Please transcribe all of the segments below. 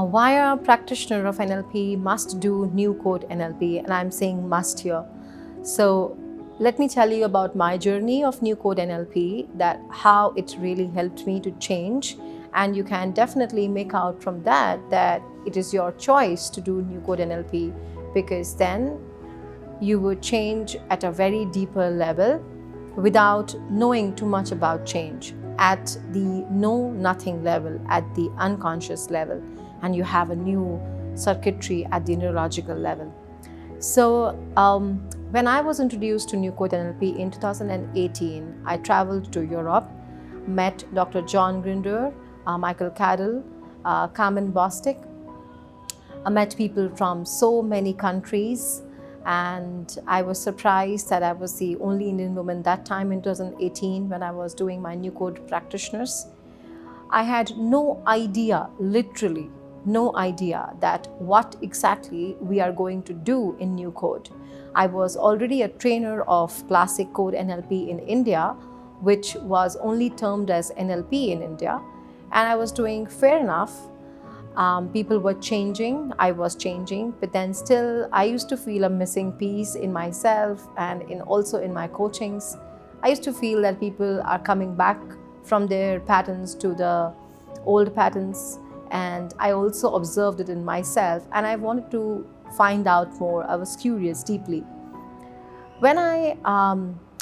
Why a practitioner of NLP must do New Code NLP, and I'm saying must here. So let me tell you about my journey of New Code NLP, that how it really helped me to change, and you can definitely make out from that it is your choice to do New Code NLP, because then you would change at a very deeper level without knowing too much about change, at the know-nothing level, at the unconscious level, and you have a new circuitry at the neurological level. So when I was introduced to New Code NLP in 2018, I traveled to Europe, met Dr. John Grinder, Michael Cadell, Carmen Bostic. I met people from so many countries, and I was surprised that I was the only Indian woman that time in 2018 when I was doing my New Code practitioners. I had no idea, literally no idea, that what exactly we are going to do in New Code. I was already a trainer of Classic Code NLP in India, which was only termed as NLP in India, and I was doing fair enough. People were changing, I was changing, but then still I used to feel a missing piece in myself and also in my coachings. I used to feel that people are coming back from their patterns to the old patterns, and I also observed it in myself, and I wanted to find out more. I was curious deeply. When I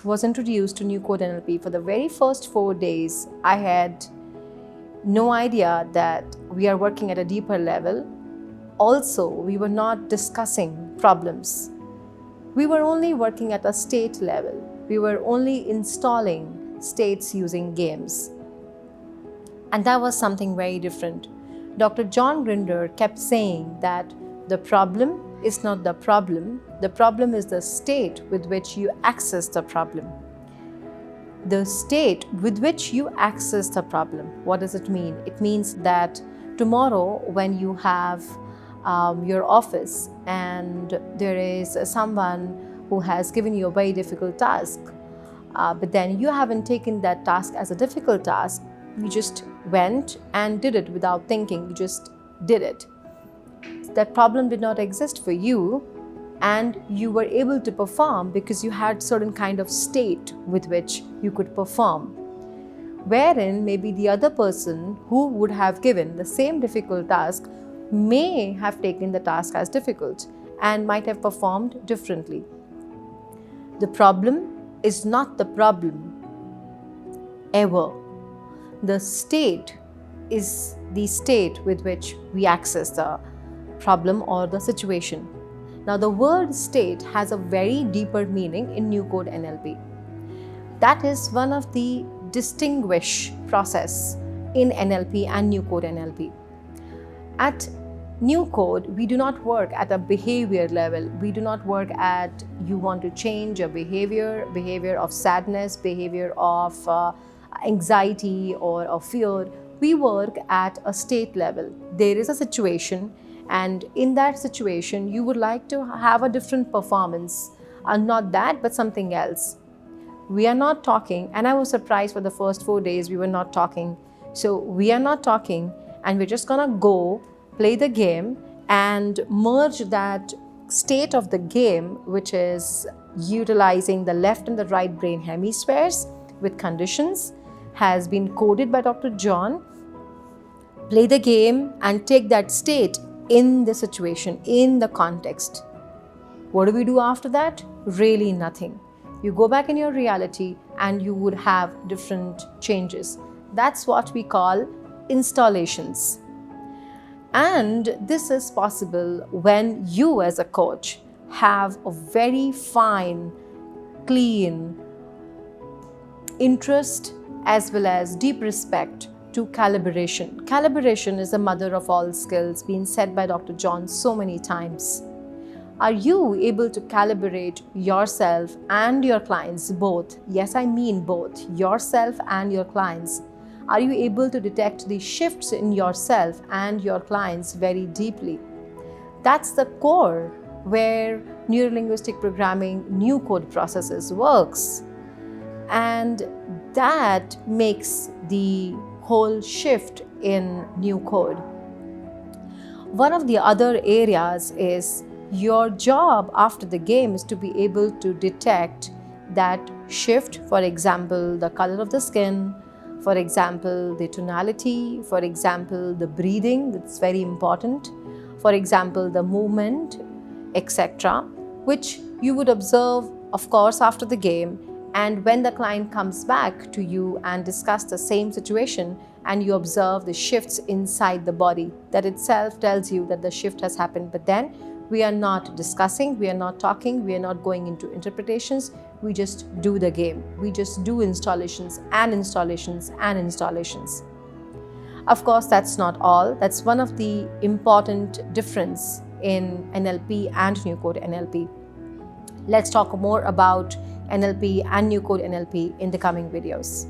was introduced to New Code NLP for the very first 4 days, I had no idea that we are working at a deeper level. Also, we were not discussing problems. We were only working at a state level. We were only installing states using games. And that was something very different. Dr. John Grinder kept saying that the problem is not the problem is the state with which you access the problem. The state with which you access the problem. What does it mean? It means that tomorrow when you have your office and there is someone who has given you a very difficult task, but then you haven't taken that task as a difficult task, you just went and did it without thinking, you just did it. That problem did not exist for you, and you were able to perform because you had certain kind of state with which you could perform. Wherein maybe the other person who would have given the same difficult task may have taken the task as difficult and might have performed differently. The problem is not the problem ever. The state is the state with which we access the problem or the situation. Now, the word state has a very deeper meaning in New Code NLP. That is one of the distinguish process in NLP and New Code NLP. At New Code, we do not work at a behavior level. We do not work at you want to change a behavior of sadness, behavior of anxiety or of fear. We work at a state level. There is a situation, and in that situation, you would like to have a different performance, not that, but something else. We are not talking, and I was surprised for the first 4 days we were not talking. So we are not talking, and we're just gonna go play the game and merge that state of the game, which is utilizing the left and the right brain hemispheres with conditions, has been coded by Dr. John. Play the game and take that state in the situation, in the context. What do we do after that? Really nothing. You go back in your reality and you would have different changes. That's what we call installations. And this is possible when you as a coach have a very fine, clean interest as well as deep respect to calibration. Calibration is the mother of all skills, being said by Dr. John so many times. Are you able to calibrate yourself and your clients both? Yes, I mean both, yourself and your clients. Are you able to detect the shifts in yourself and your clients very deeply? That's the core where neurolinguistic programming, new code processes works. And that makes the whole shift in new code. One of the other areas is your job after the game is to be able to detect that shift, for example, the color of the skin, for example, the tonality, for example, the breathing, that's very important, for example, the movement, etc., which you would observe, of course, after the game. And when the client comes back to you and discuss the same situation and you observe the shifts inside the body, that itself tells you that the shift has happened. But then we are not discussing, we are not talking, we are not going into interpretations, we just do the game. We just do installations and installations and installations. Of course, that's not all. That's one of the important difference in NLP and New Code NLP. Let's talk more about NLP and New Code NLP in the coming videos.